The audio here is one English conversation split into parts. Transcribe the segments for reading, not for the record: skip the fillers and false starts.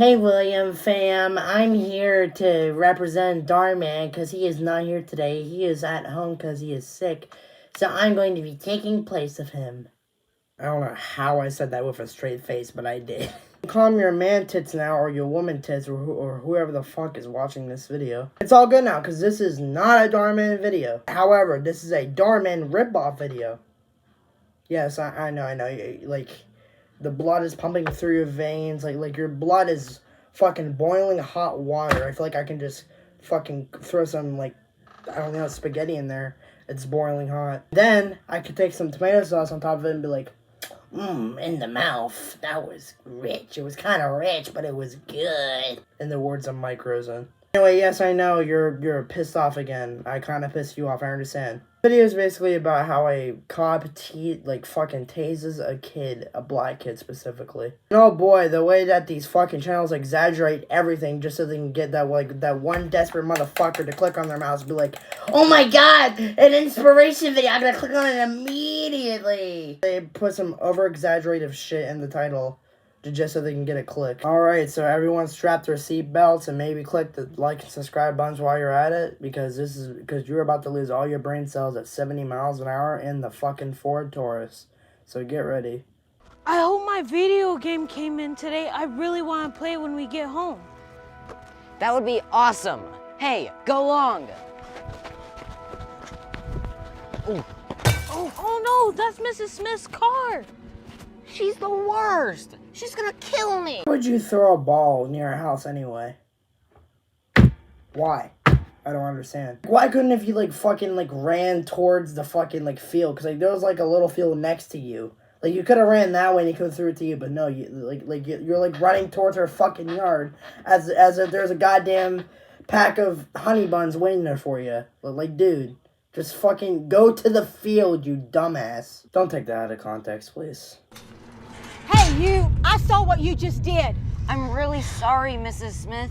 Hey William fam, I'm here to represent Darman because he is not here today. He is at home because he is sick. So I'm going to be taking place of him. I don't know how I said that with a straight face, but I did. Call me your man tits now, or your woman tits, or whoever the fuck is watching this video. It's all good now, because this is not a Darman video. However, this is a Darman ripoff video. Yes, I know, like... The blood is pumping through your veins. Like your blood is fucking boiling hot water. I feel like I can just fucking throw some, like, I don't know, spaghetti in there. It's boiling hot. Then I could take some tomato sauce on top of it and be like, in the mouth. That was rich. It was kind of rich, but it was good. In the words of Mike Rosen. Anyway, yes, I know you're pissed off again. I kind of pissed you off. I understand. The video is basically about how a cop fucking tases a kid, a black kid specifically. And oh boy, the way that these fucking channels exaggerate everything just so they can get that one desperate motherfucker to click on their mouse and be like, oh my god, an inspiration video, I'm gonna click on it immediately. They put some over-exaggerative shit in the title just so they can get a click. Alright, so everyone strap their seatbelts and maybe click the like and subscribe buttons while you're at it, because you're about to lose all your brain cells at 70 miles an hour in the fucking Ford Taurus. So get ready. I hope my video game came in today. I really want to play when we get home. That would be awesome. Hey, go long. Ooh. Oh no, that's Mrs. Smith's car. She's the worst. She's gonna kill me. Why would you throw a ball near a house anyway? Why? I don't understand. Why couldn't if you fucking ran towards the fucking field? Because there was a little field next to you. You could have ran that way and he could have threw it to you, but no, you're running towards her fucking yard as if there's a goddamn pack of honey buns waiting there for you. Dude, just fucking go to the field, you dumbass. Don't take that out of context, please. Hey, you! I saw what you just did. I'm really sorry, Mrs. Smith.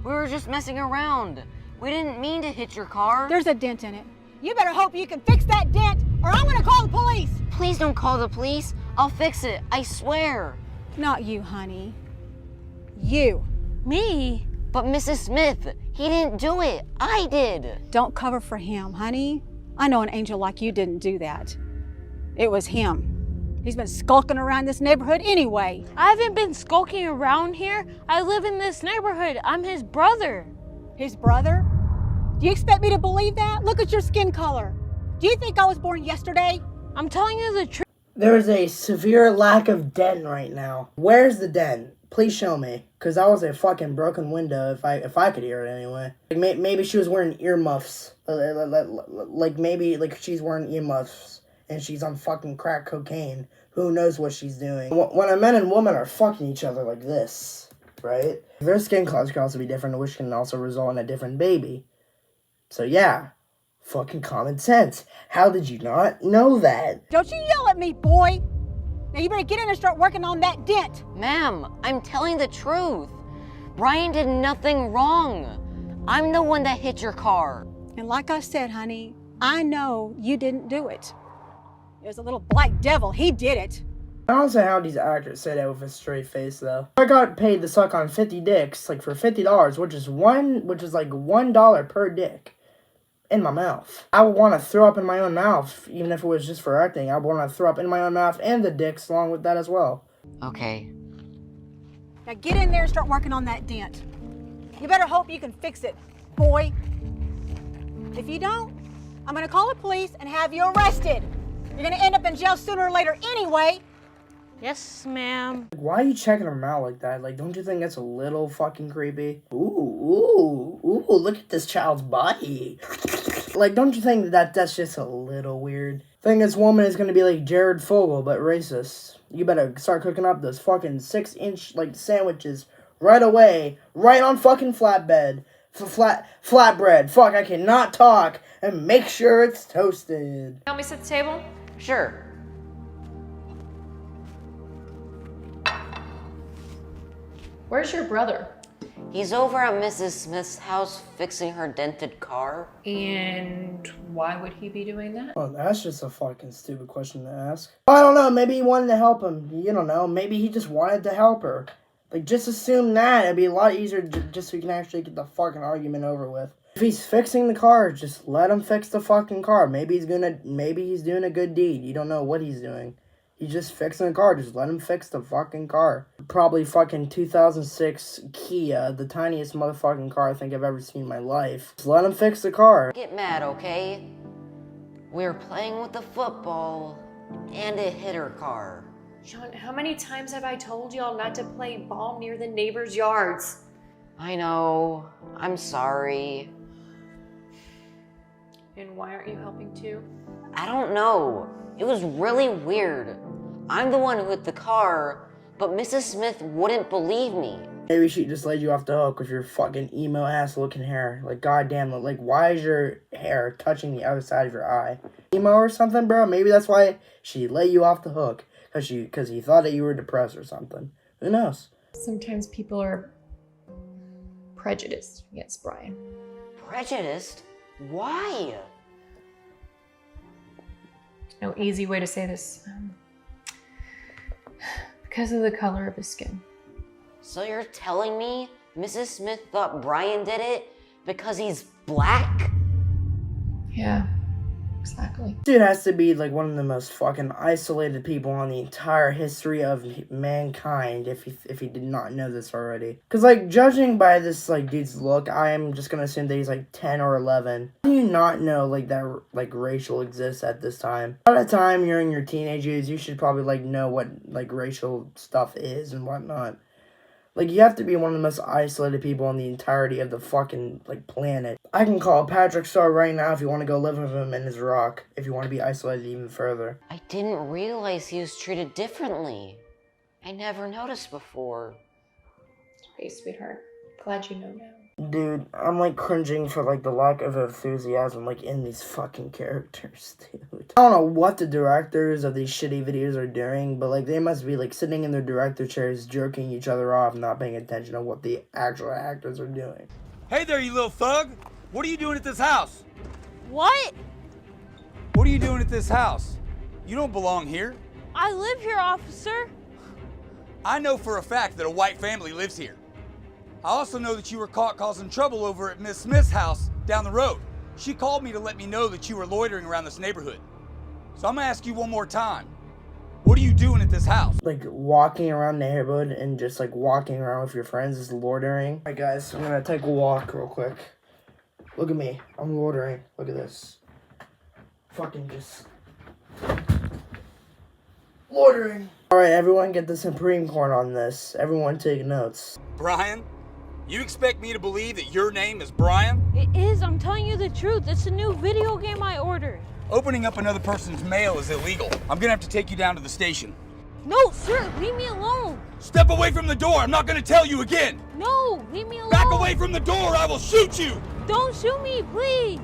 We were just messing around. We didn't mean to hit your car. There's a dent in it. You better hope you can fix that dent, or I'm gonna call the police. Please don't call the police. I'll fix it, I swear. Not you, honey. You. Me? But Mrs. Smith, he didn't do it. I did. Don't cover for him, honey. I know an angel like you didn't do that. It was him. He's been skulking around this neighborhood anyway. I haven't been skulking around here. I live in this neighborhood. I'm his brother. His brother? Do you expect me to believe that? Look at your skin color. Do you think I was born yesterday? I'm telling you the truth. There's a severe lack of dent right now. Where's the dent? Please show me. Because that was a fucking broken window, if I could hear it anyway. Maybe she was wearing earmuffs. Maybe she's wearing earmuffs. And she's on fucking crack cocaine. Who knows what she's doing? When a man and woman are fucking each other like this, right? Their skin colors can also be different, which can also result in a different baby. So yeah, fucking common sense. How did you not know that? Don't you yell at me, boy. Now you better get in and start working on that dent. Ma'am, I'm telling the truth. Brian did nothing wrong. I'm the one that hit your car. And like I said, honey, I know you didn't do it. It was a little black devil. He did it. I don't know how these actors say that with a straight face, though. I got paid to suck on 50 dicks, for $50, which is $1 per dick in my mouth. I would want to throw up in my own mouth, even if it was just for acting. I would want to throw up in my own mouth and the dicks along with that as well. Okay. Now get in there and start working on that dent. You better hope you can fix it, boy. If you don't, I'm gonna call the police and have you arrested. You're gonna end up in jail sooner or later anyway. Yes, ma'am. Why are you checking them out like that? Don't you think that's a little fucking creepy? Ooh, look at this child's body. Don't you think that's just a little weird? Think this woman is gonna be like Jared Fogle, but racist. You better start cooking up those fucking 6-inch, sandwiches right away. Right on fucking flatbed. Flatbread. Fuck, I cannot talk. And make sure it's toasted. Help me set the table? Sure. Where's your brother? He's over at Mrs. Smith's house fixing her dented car. And why would he be doing that? Oh, that's just a fucking stupid question to ask. I don't know, maybe he wanted to help him. You don't know, maybe he just wanted to help her. Like, just assume that. It'd be a lot easier just so you can actually get the fucking argument over with. If he's fixing the car, just let him fix the fucking car. Maybe he's doing a good deed. You don't know what he's doing. He's just fixing the car. Just let him fix the fucking car. Probably fucking 2006 Kia, the tiniest motherfucking car I think I've ever seen in my life. Just let him fix the car. Get mad, okay? We're playing with the football and it hit her car. Sean, how many times have I told y'all not to play ball near the neighbors' yards? I know. I'm sorry. And why aren't you helping too? I don't know. It was really weird. I'm the one who hit the car, but Mrs. Smith wouldn't believe me. Maybe she just laid you off the hook with your fucking emo ass looking hair. Like, goddamn, like, why is your hair touching the other side of your eye? Emo or something, bro? Maybe that's why she let you off the hook. Because he thought that you were depressed or something. Who knows? Sometimes people are prejudiced against Brian. Prejudiced? Why? No easy way to say this. Because of the color of his skin. So you're telling me Mrs. Smith thought Brian did it because he's black? Yeah, exactly. Dude has to be like one of the most fucking isolated people on the entire history of mankind if he did not know this already. Cause like judging by this like dude's look, I am just gonna assume that he's like 10 or 11. How do you not know like that like racial exists at this time? By the time you're in your teenage years, you should probably like know what like racial stuff is and whatnot. Like, you have to be one of the most isolated people on the entirety of the fucking, like, planet. I can call Patrick Star right now if you want to go live with him in his rock. If you want to be isolated even further. I didn't realize he was treated differently. I never noticed before. Hey, sweetheart. Glad you know now. Dude, I'm, like, cringing for, like, the lack of enthusiasm, like, in these fucking characters, dude. I don't know what the directors of these shitty videos are doing, but, like, they must be, like, sitting in their director chairs, jerking each other off, not paying attention to what the actual actors are doing. Hey there, you little thug! What are you doing at this house? What? What are you doing at this house? You don't belong here. I live here, officer. I know for a fact that a white family lives here. I also know that you were caught causing trouble over at Miss Smith's house down the road. She called me to let me know that you were loitering around this neighborhood. So I'm gonna ask you one more time. What are you doing at this house? Like, walking around the neighborhood and just, like, walking around with your friends is loitering. Alright, guys, I'm gonna take a walk real quick. Look at me. I'm loitering. Look at this. Fucking just... loitering. Alright, everyone get the Supreme Court on this. Everyone take notes. Brian? You expect me to believe that your name is Brian? It is. I'm telling you the truth. It's a new video game I ordered. Opening up another person's mail is illegal. I'm gonna have to take you down to the station. No, sir. Leave me alone. Step away from the door. I'm not gonna tell you again. No, leave me alone. Back away from the door. I will shoot you. Don't shoot me, please.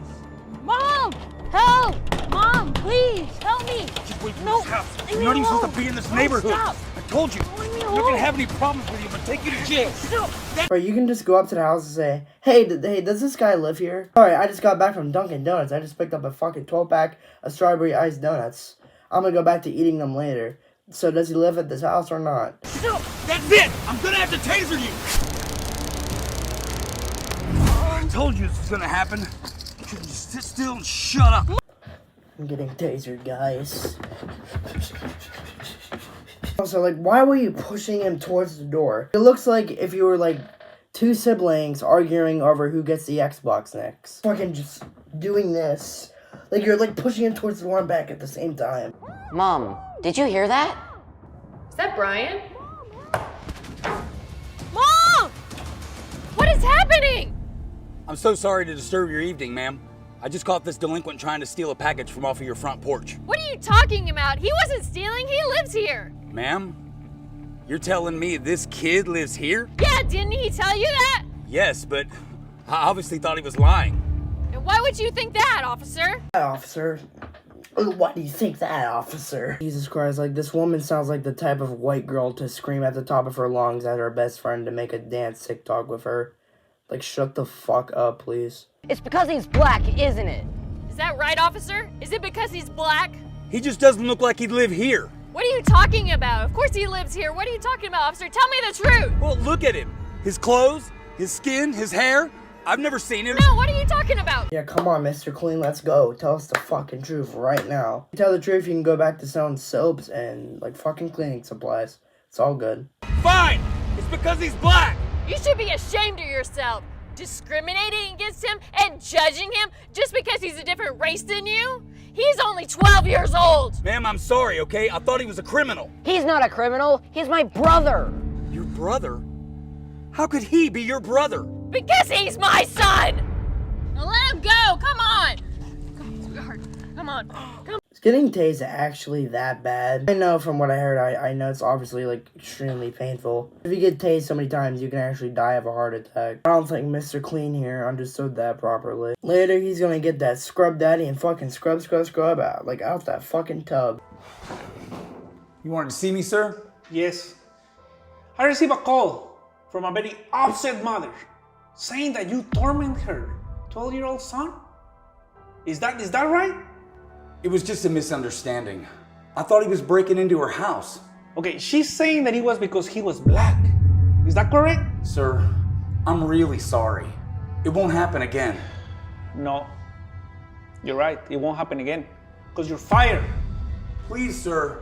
Mom, help. Mom, please, help me. Just wait for No, this house. leave You're me not even alone. supposed to be in this No, neighborhood. stop. I told you. Leave me I'm not gonna alone. have any problems with you. I'm gonna take you to jail. Or you can just go up to the house and say, hey, does this guy live here? Alright, I just got back from Dunkin' Donuts. I just picked up a fucking 12-pack of strawberry iced donuts. I'm gonna go back to eating them later. So does he live at this house or not? No, that's it. I'm gonna have to taser you. I told you this was gonna happen. You should just sit still and shut up. I'm getting tasered, guys. Also, like, why were you pushing him towards the door? It looks like if you were, like, two siblings arguing over who gets the Xbox next. Fucking just doing this. Like, you're, like, pushing him towards the door and back at the same time. Mom, did you hear that? Is that Brian? Mom! What is happening? I'm so sorry to disturb your evening, ma'am. I just caught this delinquent trying to steal a package from off of your front porch. What are you talking about? He wasn't stealing. He lives here. Ma'am, you're telling me this kid lives here? Yeah, didn't he tell you that? Yes, but I obviously thought he was lying. And why would you think that, officer? Officer. Why do you think that, officer? Jesus Christ, like, this woman sounds like the type of white girl to scream at the top of her lungs at her best friend to make a dance TikTok with her. Like, shut the fuck up, please. It's because he's black, isn't it? Is that right, officer? Is it because he's black? He just doesn't look like he'd live here. What are you talking about? Of course he lives here. What are you talking about, officer? Tell me the truth. Well, look at him. His clothes, his skin, his hair. I've never seen him. No, what are you talking about? Yeah, come on, Mr. Clean, let's go. Tell us the fucking truth right now. If you tell the truth, you can go back to selling soaps and, like, fucking cleaning supplies. It's all good. Fine. It's because he's black. You should be ashamed of yourself. Discriminating against him and judging him just because he's a different race than you? He's only 12 years old. Ma'am, I'm sorry, okay? I thought he was a criminal. He's not a criminal. He's my brother. Your brother? How could he be your brother? Because he's my son. Now let him go. Come on. Come on, sweetheart. Come on. Come. Is getting tased actually that bad? I know from what I heard, I know it's obviously, like, extremely painful. If you get tased so many times, you can actually die of a heart attack. I don't think Mr. Clean here understood that properly. Later, he's gonna get that scrub daddy and fucking scrub out, like, out that fucking tub. You wanted to see me, sir? Yes. I received a call from a very upset mother saying that you torment her 12-year-old son. Is that right? It was just a misunderstanding. I thought he was breaking into her house. Okay, she's saying that it was because he was black. Is that correct? Sir, I'm really sorry. It won't happen again. No. You're right. It won't happen again. Because you're fired. Please, sir,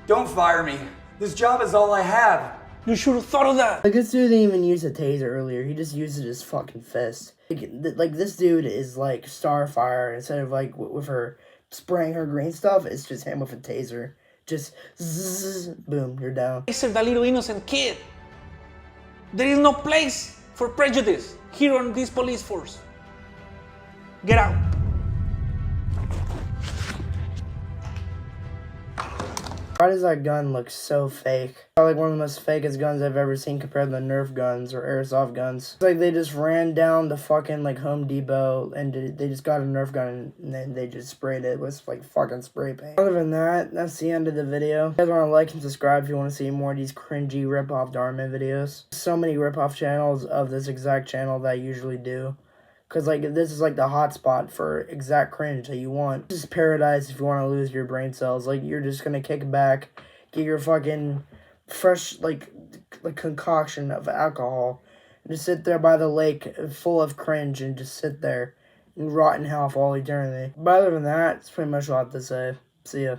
don't fire me. This job is all I have. You should have thought of that. Like, this dude didn't even use a taser earlier. He just used his fucking fist. Like this dude is like Starfire. Instead of, like, with her spraying her green stuff, it's just him with a taser. Just zzz, boom, you're down. Taser that little innocent kid. There is no place for prejudice here on this police force. Get out. Why does that gun look so fake? Probably like one of the most fakest guns I've ever seen compared to the Nerf guns or airsoft guns. It's like they just ran down the fucking, like, Home Depot and they just got a Nerf gun and then they just sprayed it with, like, fucking spray paint. Other than that, that's the end of the video. If you guys want to like and subscribe if you want to see more of these cringy rip-off Dharma videos. So many rip-off channels of this exact channel that I usually do. Because, like, this is, like, the hotspot for exact cringe that you want. This is paradise if you want to lose your brain cells. Like, you're just going to kick back, get your fucking fresh, like concoction of alcohol, and just sit there by the lake full of cringe and just sit there and rot in hell for all eternity. But other than that, it's pretty much all I have to say. See ya.